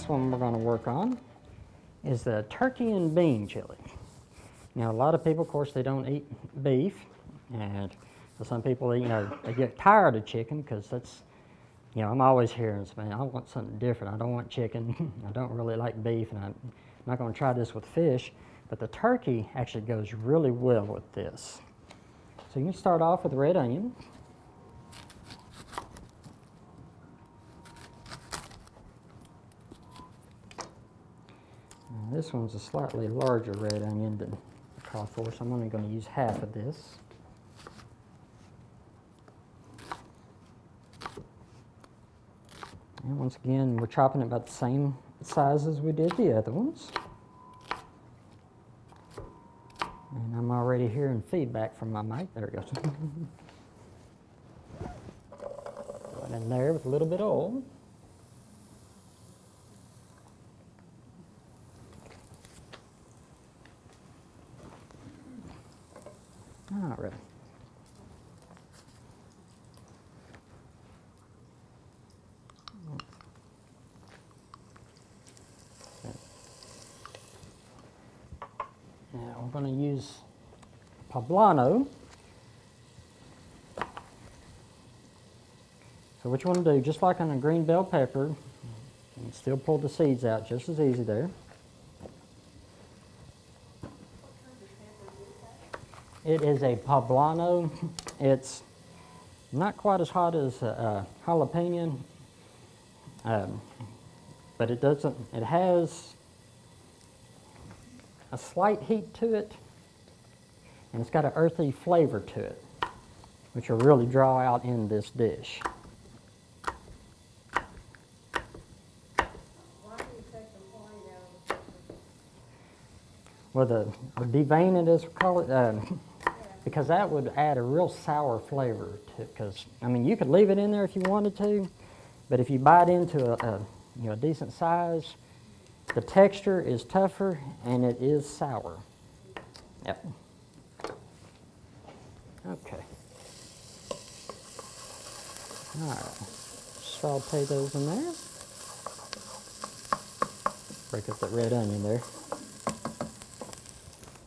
last one we're going to work on is the turkey and bean chili. Now, a lot of people, of course, they don't eat beef, and some people, they get tired of chicken because that's, I'm always hearing, man, I want something different. I don't want chicken. I don't really like beef, and I'm not going to try this with fish. But the turkey actually goes really well with this. So you can start off with red onion. Now, this one's a slightly larger red onion than I called for, so I'm only going to use half of this. And once again, we're chopping it about the same size as we did the other ones. And I'm already hearing feedback from my mic. There it goes. Throw it in there with a little bit of oil. All right. Now we're going to use poblano. So what you want to do, just like on a green bell pepper, you can still pull the seeds out just as easy there. It is a poblano. It's not quite as hot as a jalapeno, but it has a slight heat to it, and it's got an earthy flavor to it, which will really draw out in this dish. Why do you take the point out? Well, the devein it, as we call it, because that would add a real sour flavor to it. Because, you could leave it in there if you wanted to, but if you bite into a decent size, the texture is tougher and it is sour. Yep. Okay. All right. Saute those in there. Break up that red onion there.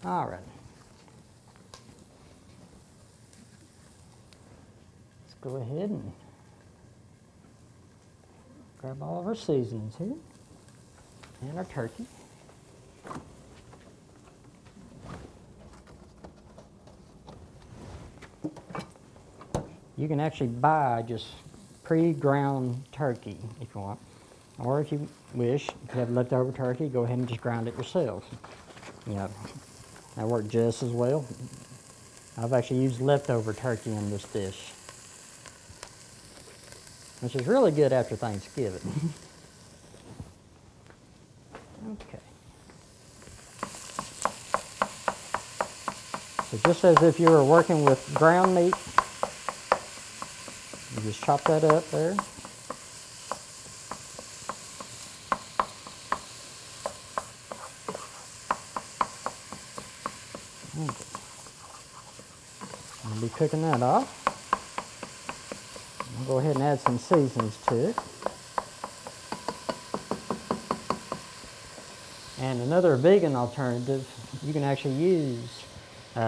All right. Let's go ahead and grab all of our seasonings here and our turkey. You can actually buy just pre-ground turkey if you want, or if you wish, if you have leftover turkey, go ahead and just grind it yourself. That worked just as well. I've actually used leftover turkey in this dish, which is really good after Thanksgiving. Okay. So just as if you were working with ground meat, you just chop that up there. Okay. I'll be cooking that off. I'll go ahead and add some seasonings to it. And another vegan alternative, you can actually use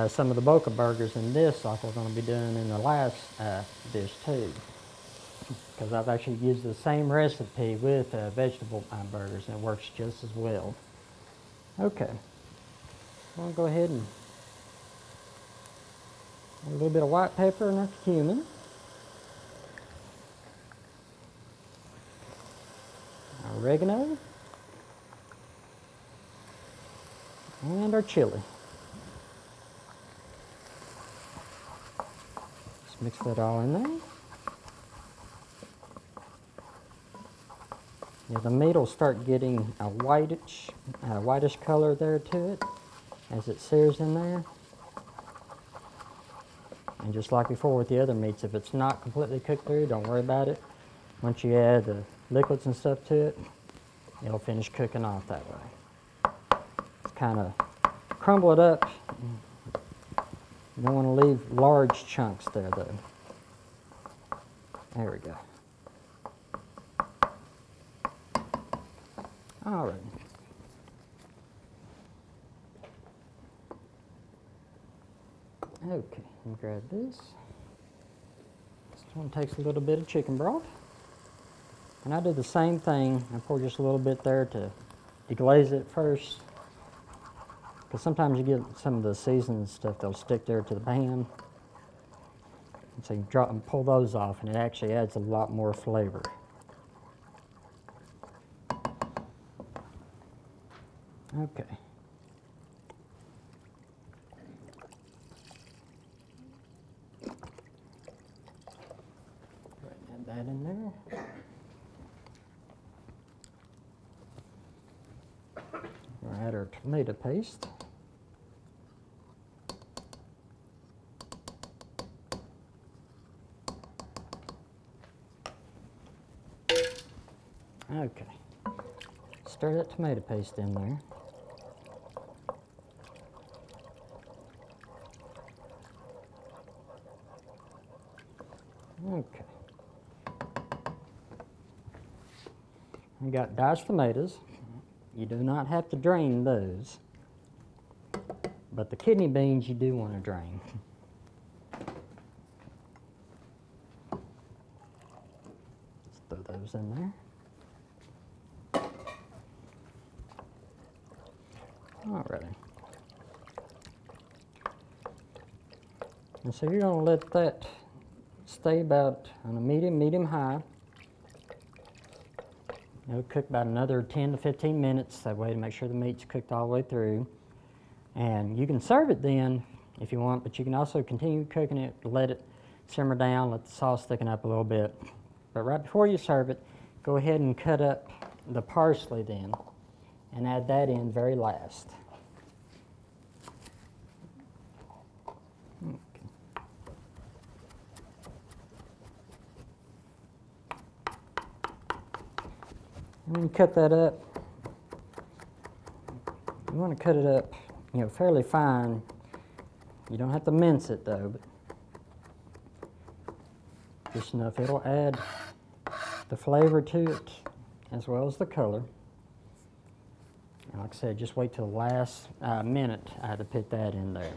some of the Boca burgers in this, like we're going to be doing in the last dish too. Because I've actually used the same recipe with vegetable burgers, and it works just as well. Okay, I'm going to go ahead and add a little bit of white pepper and our cumin. Oregano. And our chili. Just mix that all in there. Yeah, the meat will start getting a whitish color there to it as it sears in there. And just like before with the other meats, if it's not completely cooked through, don't worry about it. Once you add the liquids and stuff to it, it'll finish cooking off that way. Just kind of crumble it up. You don't want to leave large chunks there though. There we go. All right. Okay, let me grab this. This one takes a little bit of chicken broth. And I do the same thing. I pour just a little bit there to deglaze it first. Because sometimes you get some of the seasoned stuff, they'll stick there to the pan. And so you drop and pull those off, and it actually adds a lot more flavor. Okay. Add that in there. We'll add our tomato paste. Okay. Stir that tomato paste in there. Okay. We got diced tomatoes. You do not have to drain those, but the kidney beans you do want to drain. Let's throw those in there. Alrighty. And so you're going to let that stay about on a medium high. It'll cook about another 10 to 15 minutes, that way to make sure the meat's cooked all the way through. And you can serve it then if you want, but you can also continue cooking it, let it simmer down, let the sauce thicken up a little bit. But right before you serve it, go ahead and cut up the parsley then, and add that in very last. And then you cut that up. You want to cut it up, fairly fine. You don't have to mince it though, but just enough. It'll add the flavor to it as well as the color. And like I said, just wait till the last minute to put that in there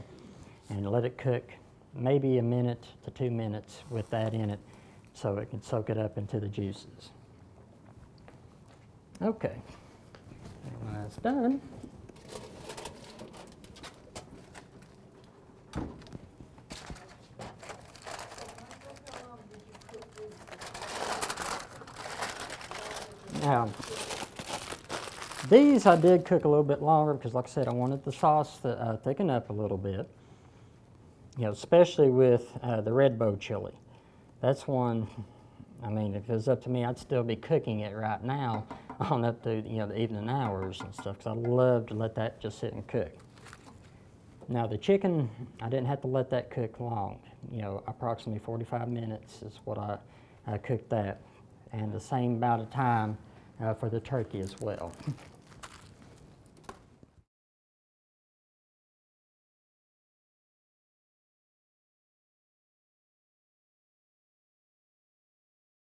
and let it cook maybe a minute to 2 minutes with that in it so it can soak it up into the juices. Okay, and when that's done, now these I did cook a little bit longer because, like I said, I wanted the sauce to thicken up a little bit. Especially with the red bow chili. That's one. I mean, if it was up to me, I'd still be cooking it right now on up to the evening hours and stuff, because I love to let that just sit and cook. Now the chicken, I didn't have to let that cook long. Approximately 45 minutes is what I cooked that, and the same amount of time for the turkey as well.